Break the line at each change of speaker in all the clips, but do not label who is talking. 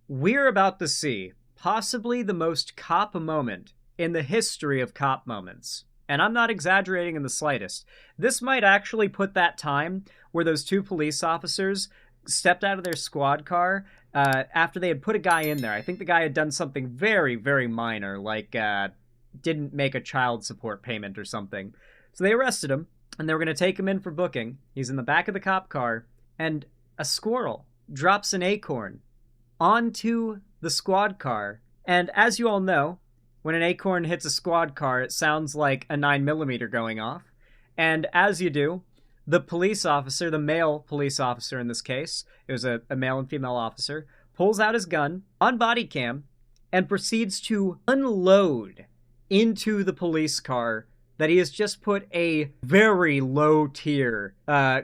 We're about to see possibly the most cop moment in the history of cop moments. And I'm not exaggerating in the slightest. This might actually put that time where those two police officers stepped out of their squad car after they had put a guy in there. I think the guy had done something very, very minor, like didn't make a child support payment or something. So they arrested him, and they were going to take him in for booking. He's in the back of the cop car, and a squirrel drops an acorn onto the squad car. And as you all know, when an acorn hits a squad car, it sounds like a 9mm going off. And as you do, the police officer, the male police officer in this case, it was a male and female officer, pulls out his gun on body cam and proceeds to unload into the police car that he has just put a very low tier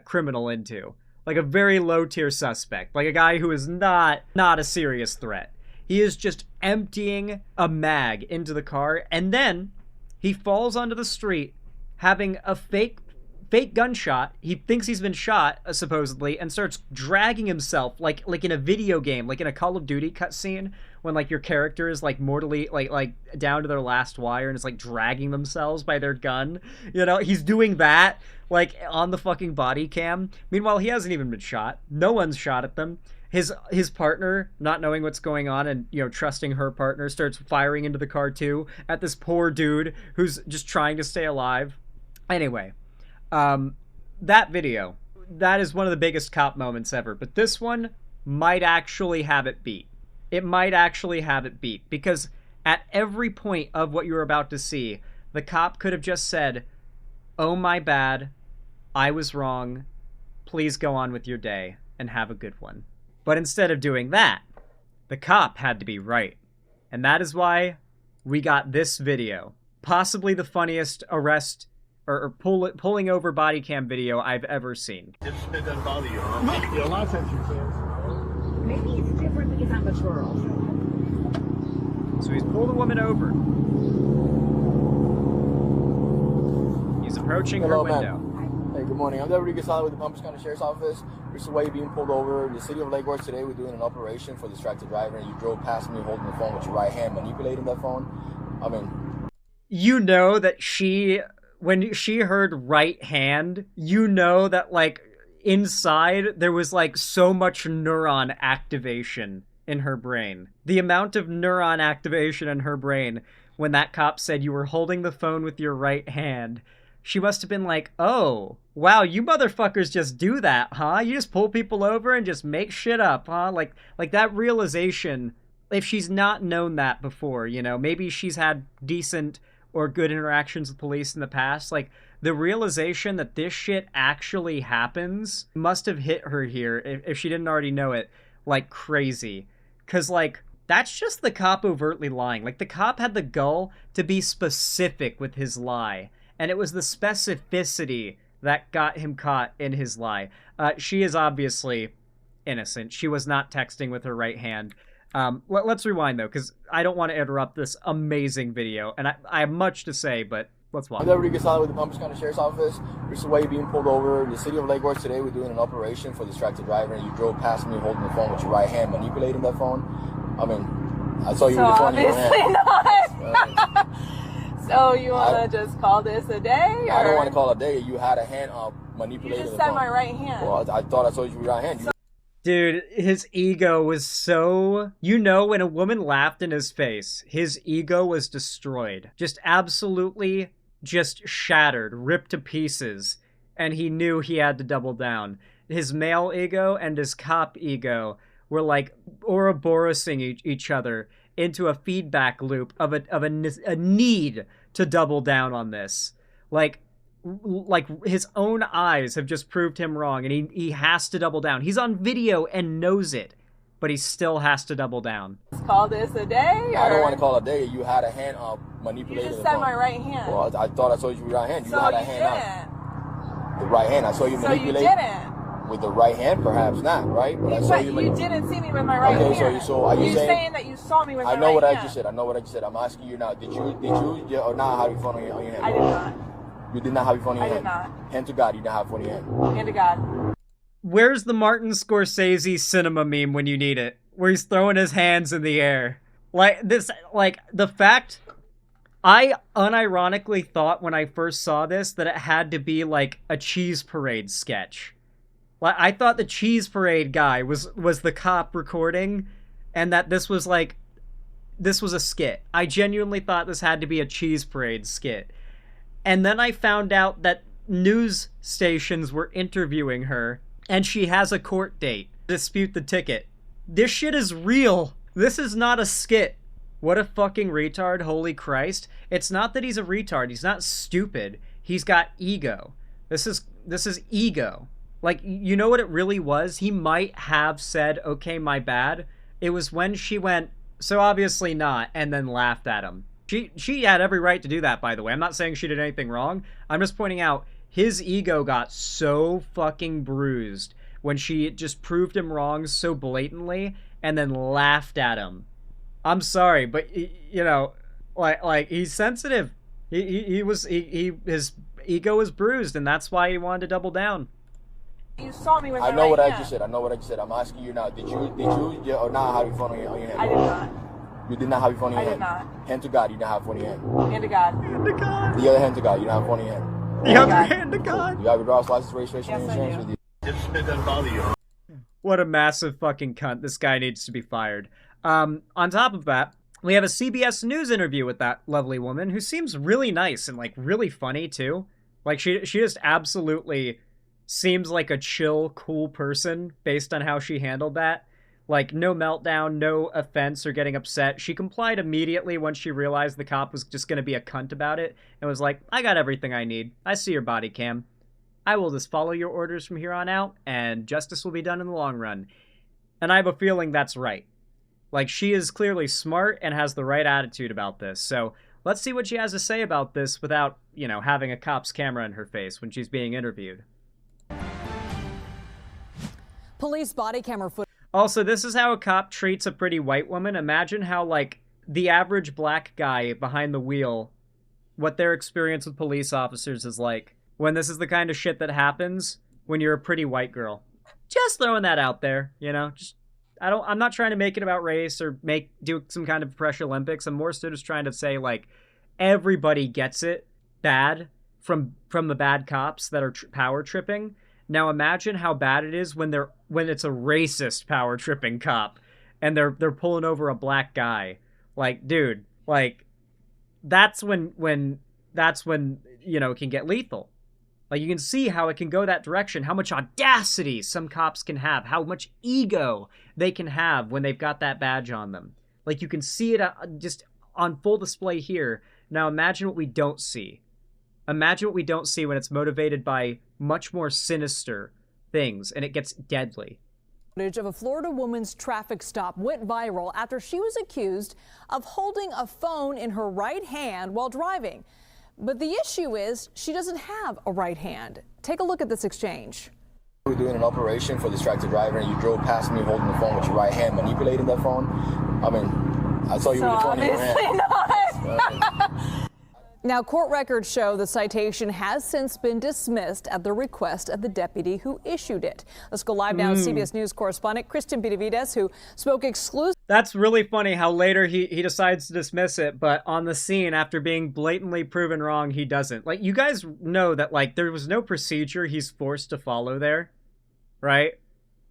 criminal into. Like a very low tier suspect, like a guy who is not a serious threat. He is just emptying a mag into the car, and then he falls onto the street having a fake gunshot. He thinks he's been shot, supposedly, and starts dragging himself like in a video game, like in a Call of Duty cutscene, when like your character is like mortally like down to their last wire and is like dragging themselves by their gun. You know, he's doing that like on the fucking body cam. Meanwhile, he hasn't even been shot. No one's shot at them. His partner, not knowing what's going on and, you know, trusting her partner, starts firing into the car too at this poor dude who's just trying to stay alive. Anyway, that video, that is one of the biggest cop moments ever, but this one might actually have it beat. It might actually have it beat, because at every point of what you're about to see, the cop could have just said, "Oh, my bad, I was wrong, please go on with your day and have a good one." But instead of doing that, the cop had to be right. And that is why we got this video. Possibly the funniest arrest or pulling over body cam video I've ever seen.
It doesn't bother you, huh? Yeah, a lot of times you can.
Maybe it's different because I'm a girl.
So he's pulled a woman over. He's approaching her window.
Hey, good morning. I'm Deputy Gasala with the Palm Beach County Sheriff's Office. Recently, why you're being pulled over in the city of Lake Worth today. We're doing an operation for distracted driver, and you drove past me holding the phone with your right hand, manipulating that phone. I mean,
you know that when she heard right hand, you know that like inside there was like so much neuron activation in her brain. The amount of neuron activation in her brain when that cop said you were holding the phone with your right hand. She must have been like, "Oh, wow, you motherfuckers just do that, huh? You just pull people over and just make shit up, huh?" Like that realization, if she's not known that before, you know, maybe she's had decent or good interactions with police in the past, like the realization that this shit actually happens must have hit her here, if she didn't already know it, like crazy. 'Cause like, that's just the cop overtly lying. Like the cop had the gall to be specific with his lie. And it was the specificity that got him caught in his lie. She is obviously innocent. She was not texting with her right hand. Let's rewind, though, because I don't want to interrupt this amazing video. And I have much to say, but let's watch.
I'm Deputy Gasala with the Palm Beach County Sheriff's Office. Recently, why you're being pulled over in the city of Lake Worth today. We're doing an operation for distracted driver, and you drove past me holding the phone with your right hand, manipulating that phone. I mean, I saw you with the phone in your hand.
Not. So you want to just call this a day? Or?
I don't want to call it a day. You had a hand up manipulating the phone.
You just said my right hand.
Well, I thought I saw you with your right hand.
Dude, his ego was so... You know, when a woman laughed in his face, his ego was destroyed. Just absolutely just shattered, ripped to pieces. And he knew he had to double down. His male ego and his cop ego were like Ouroborosing each other into a feedback loop of a need to double down on this. Like his own eyes have just proved him wrong, and he has to double down. He's on video and knows it, but he still has to double down.
Let's call this a day? Or?
I don't want to call it a day. You had a hand up manipulating the phone.
You just said my right hand.
Well, I thought I saw you with your right hand. You
so
had a
you
hand
didn't.
up. The right hand. I saw you manipulate.
So you didn't.
With the right hand, perhaps not, right? But I saw you.
You didn't see me with my right hand.
Okay, so are you
saying that you saw me with my right hand?
I know what I just said. I know what I just said. I'm asking you now. Did you yeah, or not have your phone on your hand?
I did not.
You did not have your phone in your hand?
I did not.
Hand to God, you didn't have your phone in your hand.
Hand to God.
Where's the Martin Scorsese cinema meme when you need it? where he's throwing his hands in the air. Like, this, like, the fact... I unironically thought when I first saw this that it had to be, like, a cheese parade sketch. Like, I thought the cheese parade guy was the cop recording, and that this was, like... This was a skit. I genuinely thought this had to be a cheese parade skit. And then I found out that news stations were interviewing her, and she has a court date to dispute the ticket. This shit is real. This is not a skit. What a fucking retard, holy Christ. It's not that he's a retard. He's not stupid. He's got ego. This is ego. Like, you know what it really was? He might have said, okay, my bad. It was when she went, so obviously not, and then laughed at him. She had every right to do that, by the way. I'm not saying she did anything wrong. I'm just pointing out his ego got so fucking bruised when she just proved him wrong so blatantly and then laughed at him. I'm sorry, but you know, like he's sensitive. His ego was bruised, and that's why he wanted to double down.
You saw me with
I know what I just said. I know what I just said. I'm asking you now. Did you or not have your phone on your hand?
I did not.
You did not have your phone in your hand?
I did not.
Hand to God, you didn't have your phone in your hand.
Hand to God.
Hand to God.
The other hand to God, you don't have your phone in your hand.
The other hand to God.
You have your driver's license, registration, and
Yes,
insurance
I
with
do.
you.
If it doesn't bother you.
What a massive fucking cunt. This guy needs to be fired. On top of that, we have a CBS News interview with that lovely woman who seems really nice and, like, really funny, too. Like, she just absolutely seems like a chill, cool person based on how she handled that. Like, no meltdown, no offense or getting upset. She complied immediately once she realized the cop was just going to be a cunt about it and was like, I got everything I need. I see your body cam. I will just follow your orders from here on out, and justice will be done in the long run. And I have a feeling that's right. Like, she is clearly smart and has the right attitude about this. So let's see what she has to say about this without, you know, having a cop's camera in her face when she's being interviewed.
Police body camera footage.
Also, this is how a cop treats a pretty white woman. Imagine how, like, the average black guy behind the wheel, what their experience with police officers is like when this is the kind of shit that happens when you're a pretty white girl. Just throwing that out there, you know? I'm not trying to make it about race or do some kind of Pressure Olympics. I'm more so just trying to say, like, everybody gets it bad from the bad cops that are power tripping. Now imagine how bad it is when it's a racist power tripping cop and they're pulling over a black guy. Like, dude, like, that's when you know, it can get lethal. Like, you can see how it can go that direction, how much audacity some cops can have, how much ego they can have when they've got that badge on them. Like, you can see it just on full display here. Now imagine what we don't see. Imagine what we don't see when it's motivated by much more sinister things, and it gets deadly.
Footage of a Florida woman's traffic stop went viral after she was accused of holding a phone in her right hand while driving. But the issue is she doesn't have a right hand. Take a look at this exchange.
We were doing an operation for distracted driver, and you drove past me holding the phone with your right hand, manipulating that phone. I mean, I saw you with the phone in your hand.
Not.
Now, court records show the citation has since been dismissed at the request of the deputy who issued it. Let's go live now to CBS News correspondent Kristen Benavides, who spoke exclusively.
That's really funny how later he decides to dismiss it, but on the scene, after being blatantly proven wrong, he doesn't. Like, you guys know that, like, there was no procedure he's forced to follow there, right?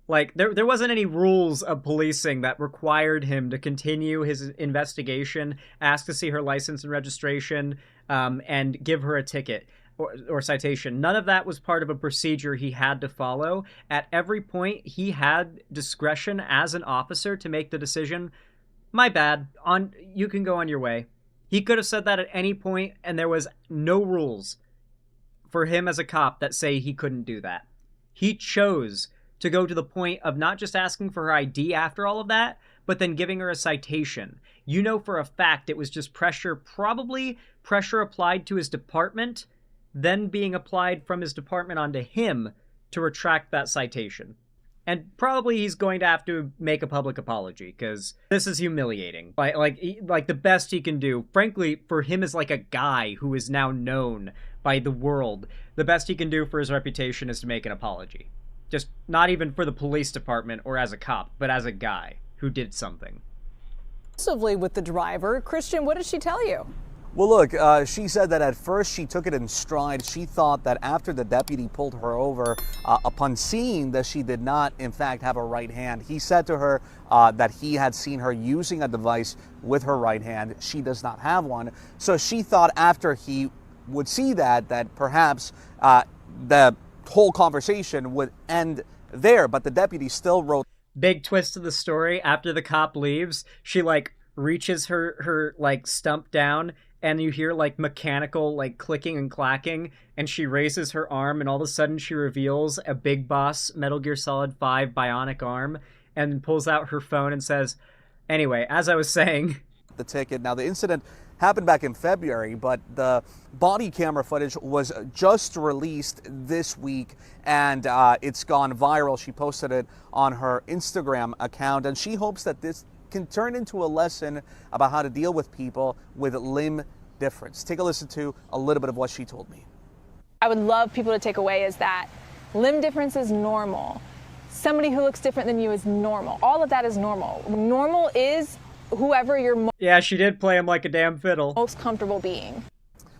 Like, there wasn't any rules of policing that required him to continue his investigation, ask to see her license and registration, and give her a ticket or citation. None of that was part of a procedure he had to follow. At every point, he had discretion as an officer to make the decision, my bad, you can go on your way. He could have said that at any point, and there was no rules for him as a cop that say he couldn't do that. He chose to go to the point of not just asking for her ID after all of that, but then giving her a citation. You know for a fact it was just probably pressure applied to his department, then being applied from his department onto him to retract that citation. And probably he's going to have to make a public apology, because this is humiliating. Like the best he can do, frankly, for him as like a guy who is now known by the world, the best he can do for his reputation is to make an apology. Just not even for the police department or as a cop, but as a guy. who did something.
With the driver. Christian, what did she tell you?
Well, look, she said that at first she took it in stride. She thought that after the deputy pulled her over, upon seeing that she did not, in fact, have a right hand, he said to her that he had seen her using a device with her right hand. She does not have one. So she thought after he would see that perhaps the whole conversation would end there. But the deputy still wrote.
Big twist of the story. After the cop leaves, she like reaches her like stump down, and you hear like mechanical like clicking and clacking, and she raises her arm, and all of a sudden she reveals a Big Boss Metal Gear Solid 5 bionic arm, and pulls out her phone and says, anyway, as I was saying,
the ticket. Now, the incident happened back in February, but the body camera footage was just released this week, and it's gone viral. She posted it on her Instagram account, and she hopes that this can turn into a lesson about how to deal with people with limb difference. Take a listen to a little bit of what she told me.
I would love people to take away is that limb difference is normal. Somebody who looks different than you is normal. All of that is normal. Normal is whoever you're
yeah, she did play him like a damn fiddle.
most comfortable being.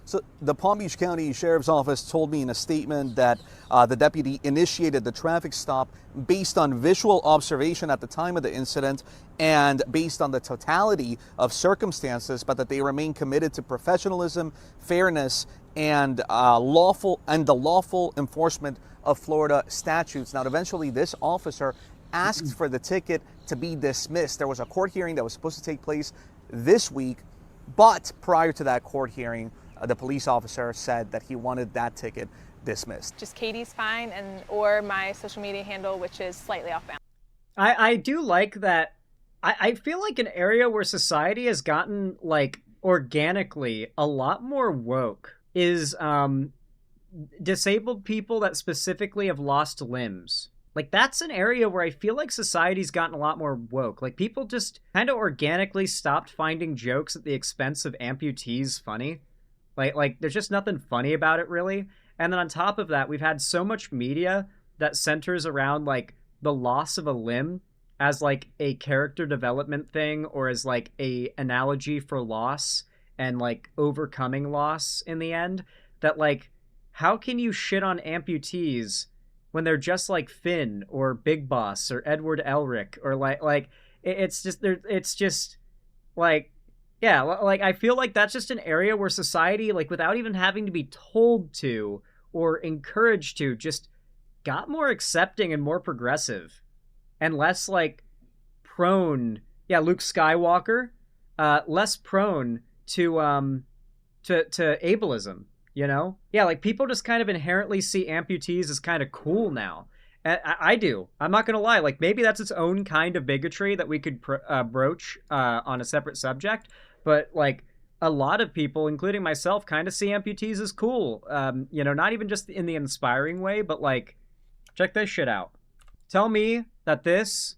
So the Palm Beach County Sheriff's Office told me in a statement that the deputy initiated the traffic stop based on visual observation at the time of the incident and based on the totality of circumstances, but that they remain committed to professionalism, fairness, and the lawful enforcement of Florida statutes. Now, eventually, this officer asked for the ticket to be dismissed. There was a court hearing that was supposed to take place this week, but prior to that court hearing, the police officer said that he wanted that ticket dismissed.
Just Katie's fine, or my social media handle, which is slightly off balance.
I do like that. I feel like an area where society has gotten like organically a lot more woke is disabled people that specifically have lost limbs. Like, that's an area where I feel like society's gotten a lot more woke. Like, people just kind of organically stopped finding jokes at the expense of amputees funny. Like there's just nothing funny about it, really. And then on top of that, we've had so much media that centers around, like, the loss of a limb as, like, a character development thing, or as, like, a analogy for loss and, like, overcoming loss in the end, that, like, how can you shit on amputees when they're just like Finn or Big Boss or Edward Elric, or it's just like, yeah, like, I feel like that's just an area where society, like, without even having to be told to or encouraged to, just got more accepting and more progressive and less, like, prone. Yeah, Luke Skywalker, less prone to ableism, you know? Yeah, like, people just kind of inherently see amputees as kind of cool now. I do. I'm not gonna lie. Like, maybe that's its own kind of bigotry that we could broach on a separate subject. But, like, a lot of people, including myself, kind of see amputees as cool. You know, not even just in the inspiring way, but, like, check this shit out. Tell me that this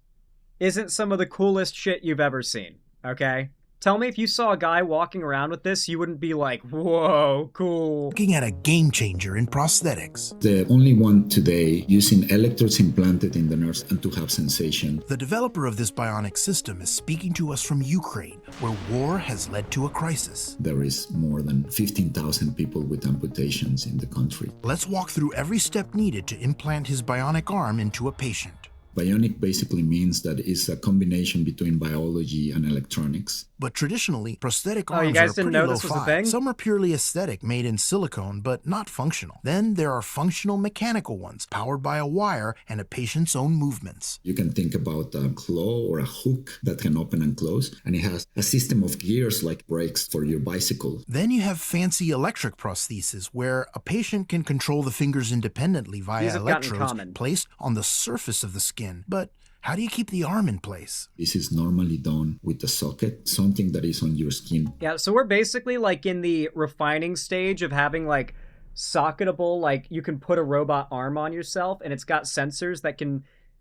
isn't some of the coolest shit you've ever seen, okay? Tell me if you saw a guy walking around with this, you wouldn't be like, whoa, cool.
Looking at a game changer in prosthetics.
The only one today using electrodes implanted in the nerves and to have sensation.
The developer of this bionic system is speaking to us from Ukraine, where war has led to a crisis.
There is more than 15,000 people with amputations in the country.
Let's walk through every step needed to implant his bionic arm into a patient.
Bionic basically means that it's a combination between biology and electronics.
But traditionally, prosthetic
you
arms
guys
are
didn't
pretty
know this was a
low-fi.
thing?
Some are purely aesthetic, made in silicone, but not functional. Then there are functional mechanical ones, powered by a wire and a patient's own movements.
You can think about a claw or a hook that can open and close, and it has a system of gears like brakes for your bicycle.
Then you have fancy electric prostheses, where a patient can control the fingers independently via
These have gotten
electrodes
common.
placed on the surface of the skin. But how do you keep the arm in place?
This is normally done with a socket, something that is on your skin.
Yeah, so we're basically, like, in the refining stage of having, like, socketable, like, you can put a robot arm on yourself, and it's got sensors that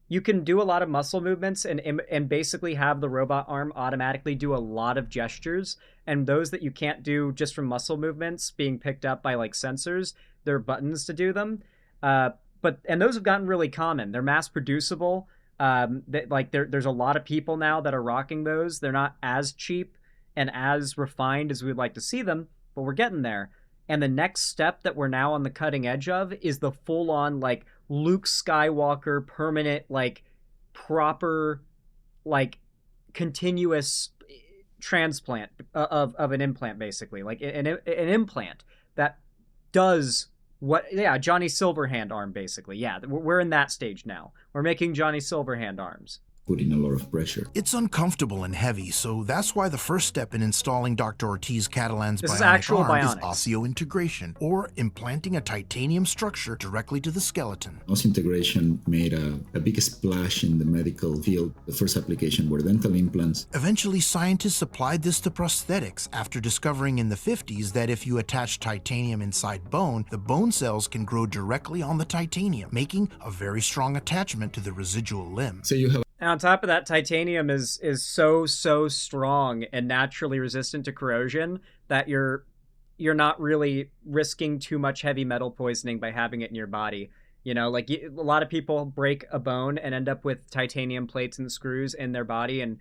you can do a lot of muscle movements and basically have the robot arm automatically do a lot of gestures, and those that you can't do just from muscle movements being picked up by, like, sensors, there are buttons to do them. And those have gotten really common. They're mass producible. There's a lot of people now that are rocking those. They're not as cheap and as refined as we'd like to see them, but we're getting there. And the next step that we're now on the cutting edge of is the full-on, like, Luke Skywalker permanent, like, proper, like, continuous transplant of an implant, basically. Like, an implant that does Johnny Silverhand arm, basically. Yeah, we're in that stage now. We're making Johnny Silverhand arms.
Putting a lot of pressure.
It's uncomfortable and heavy, so that's why the first step in installing Dr. Ortiz Catalan's
This is
bionic
actual
arm is
bionics.
osseointegration, or implanting a titanium structure directly to the skeleton.
Osseointegration made a big splash in the medical field. The first application were dental implants.
Eventually, scientists applied this to prosthetics after discovering in the 50s that if you attach titanium inside bone, the bone cells can grow directly on the titanium, making a very strong attachment to the residual limb.
So you have
And on top of that, titanium is so strong and naturally resistant to corrosion that you're not really risking too much heavy metal poisoning by having it in your body. You know, like, a lot of people break a bone and end up with titanium plates and screws in their body, and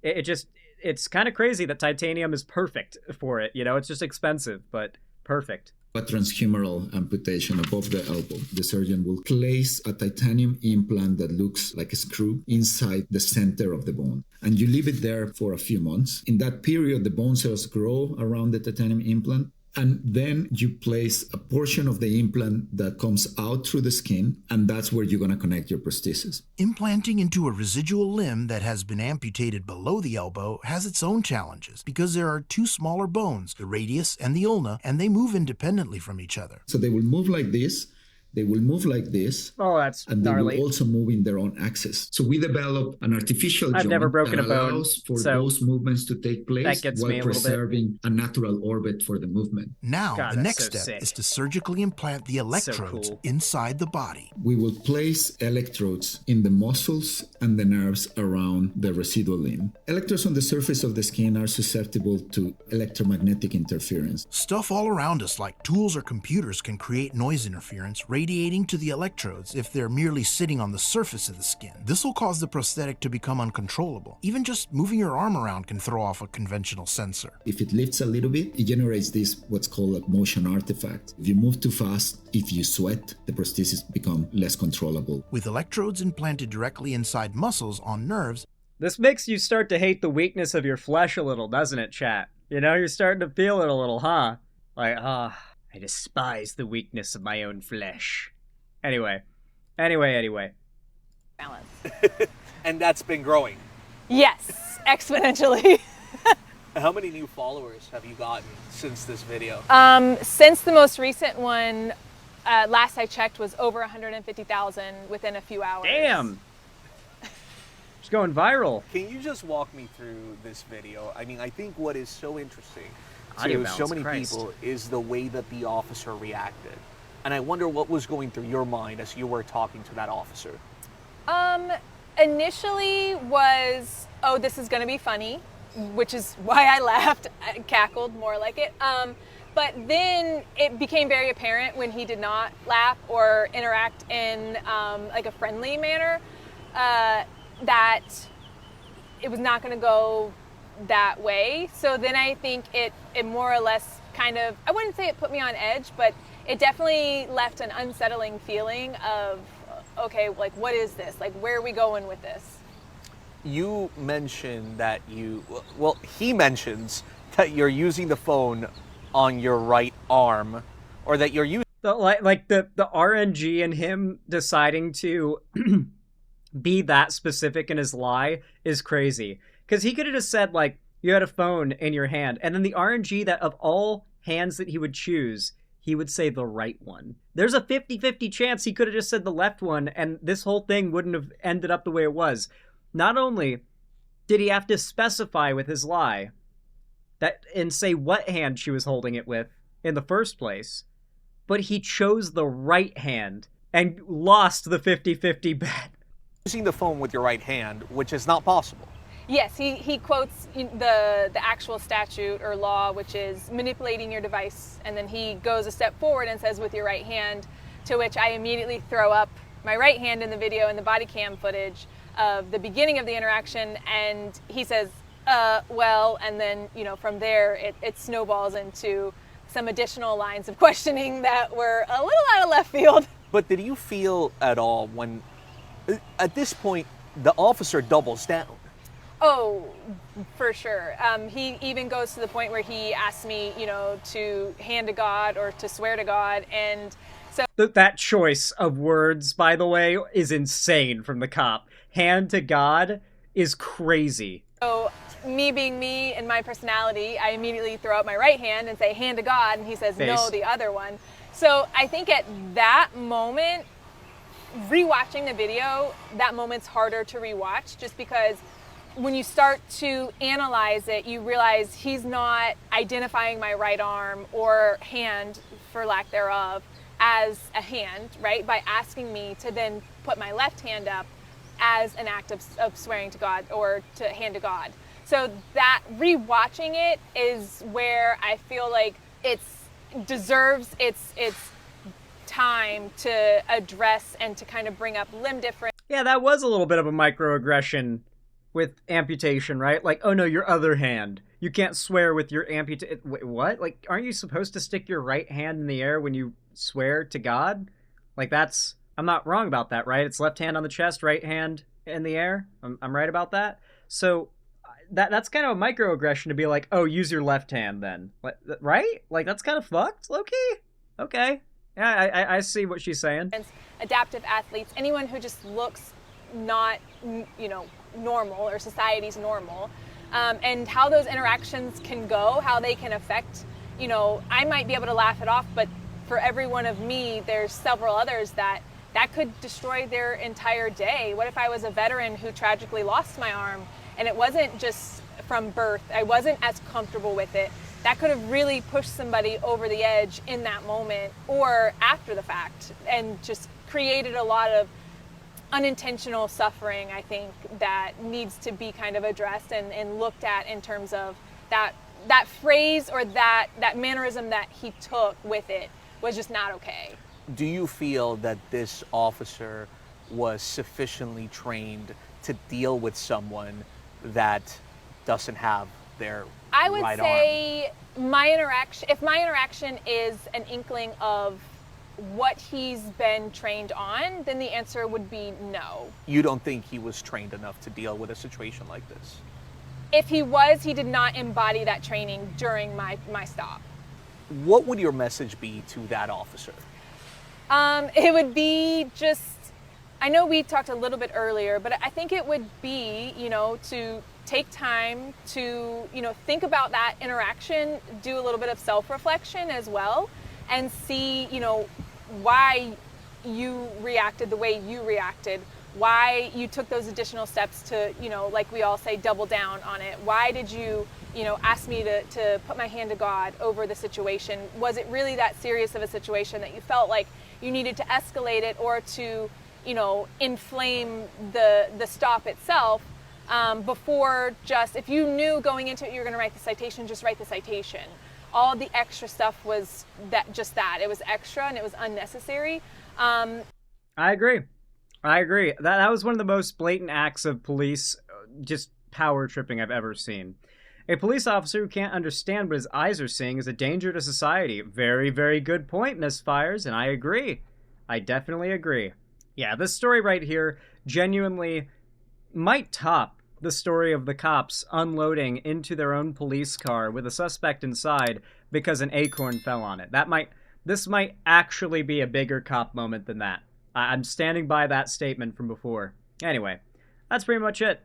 it's kind of crazy that titanium is perfect for it. You know, it's just expensive, but perfect.
a transhumeral amputation above the elbow. The surgeon will place a titanium implant that looks like a screw inside the center of the bone. And you leave it there for a few months. In that period, the bone cells grow around the titanium implant. And then you place a portion of the implant that comes out through the skin, and that's where you're going to connect your prosthesis.
Implanting into a residual limb that has been amputated below the elbow has its own challenges because there are two smaller bones, the radius and the ulna, and they move independently from each other.
So they will move like this. They will move like this.
Oh, that's
and
gnarly.
They will also move in their own axis. So we develop an artificial joint
never broken
that
a bone,
allows for
so
those movements to take place
that gets me
while
a little bit.
preserving a natural orbit for the movement.
Now,
God,
the
that's
next
so
step
sick.
is to surgically implant the electrodes
cool.
inside the body.
We will place electrodes in the muscles and the nerves around the residual limb. Electrodes on the surface of the skin are susceptible to electromagnetic interference.
Stuff all around us, like tools or computers, can create noise interference radiating to the electrodes if they're merely sitting on the surface of the skin. This will cause the prosthetic to become uncontrollable. Even just moving your arm around can throw off a conventional sensor.
If it lifts a little bit, it generates this, what's called a motion artifact. If you move too fast, if you sweat, the prosthesis become less controllable.
With electrodes implanted directly inside muscles on nerves,
This makes you start to hate the weakness of your flesh a little, doesn't it, chat? You know, you're starting to feel it a little, huh? Like, I despise the weakness of my own flesh. Anyway.
Balance.
And that's been growing.
Yes, exponentially.
How many new followers have you gotten since this video?
Since the most recent one, last I checked, was over 150,000 within a few hours.
Damn! It's going viral.
Can you just walk me through this video? I mean, I think what is so interesting
Audio
to
balance,
so many
Christ.
people is the way that the officer reacted. And I wonder what was going through your mind as you were talking to that officer.
Initially was, oh, this is gonna be funny, which is why I laughed, I cackled more like it. But then it became very apparent when he did not laugh or interact in like a friendly manner, that it was not gonna go that way. So then I think it more or less kind of, I wouldn't say it put me on edge, but it definitely left an unsettling feeling of, okay, like, what is this? Like, where are we going with this?
You mentioned that he mentions that you're using the phone on your right arm, or that you're using
The RNG in him deciding to be that specific in his lie is crazy. Because he could have just said, like, you had a phone in your hand, and then the RNG that of all hands that he would choose, he would say the right one. There's a 50-50 chance he could have just said the left one, and this whole thing wouldn't have ended up the way it was. Not only did he have to specify with his lie that and say what hand she was holding it with in the first place, but he chose the right hand and lost the 50-50 bet.
the phone with your right hand, which is not possible.
Yes, he quotes the actual statute or law, which is manipulating your device, and then he goes a step forward and says with your right hand, to which I immediately throw up my right hand in the video and the body cam footage of the beginning of the interaction, and he says, well, and then, from there it snowballs into some additional lines of questioning that were a little out of left field.
But did you feel at all when, at this point, the officer doubles down?
Oh, for sure. He even goes to the point where he asks me, to hand to God or to swear to God. And so
that choice of words, by the way, is insane from the cop. Hand to God is crazy.
So me being me and my personality, I immediately throw out my right hand and say, hand to God. And he says,
Face.
no, the other one. So I think at that moment, rewatching the video, that moment's harder to rewatch just because when you start to analyze it, you realize he's not identifying my right arm or hand, for lack thereof, as a hand, right? By asking me to then put my left hand up as an act of swearing to God or to hand to God. So that rewatching it is where I feel like it deserves its time to address and to kind of bring up limb difference.
Yeah, that was a little bit of a microaggression with amputation, right? Like, oh no, your other hand. You can't swear with your amputation. Wait, what? Like, aren't you supposed to stick your right hand in the air when you swear to God? Like, I'm not wrong about that, right? It's left hand on the chest, right hand in the air. I'm right about that. So that's kind of a microaggression to be like, oh, use your left hand then, right? Like, that's kind of fucked, low-key. Okay. Yeah, I see what she's saying.
Adaptive athletes, anyone who just looks not, normal or society's normal, and how those interactions can go, how they can affect, I might be able to laugh it off, but for every one of me, there's several others that could destroy their entire day. What if I was a veteran who tragically lost my arm and it wasn't just from birth, I wasn't as comfortable with it? That could have really pushed somebody over the edge in that moment or after the fact and just created a lot of unintentional suffering, I think, that needs to be kind of addressed and looked at in terms of that phrase or that mannerism that he took with it was just not okay.
Do you feel that this officer was sufficiently trained to deal with someone that doesn't have their
I would
right
say if my interaction is an inkling of what he's been trained on, then the answer would be no.
You don't think he was trained enough to deal with a situation like this?
If he was, he did not embody that training during my stop.
What would your message be to that officer?
It would be just, I know we talked a little bit earlier, but I think it would be, to take time to, think about that interaction, do a little bit of self-reflection as well, and see, why you reacted the way you reacted, why you took those additional steps to, like we all say, double down on it. Why did you, ask me to put my hand to God over the situation? Was it really that serious of a situation that you felt like you needed to escalate it or to, inflame the stop itself before just, if you knew going into it you were going to write the citation, just write the citation. All the extra stuff was that. It was extra and it was unnecessary.
I agree. That was one of the most blatant acts of police just power tripping I've ever seen. A police officer who can't understand what his eyes are seeing is a danger to society. Very, very good point, Miss Fires, and I agree. I definitely agree. Yeah, this story right here genuinely might top the story of the cops unloading into their own police car with a suspect inside because an acorn fell on it. This might actually be a bigger cop moment than that. I'm standing by that statement from before. Anyway, that's pretty much it.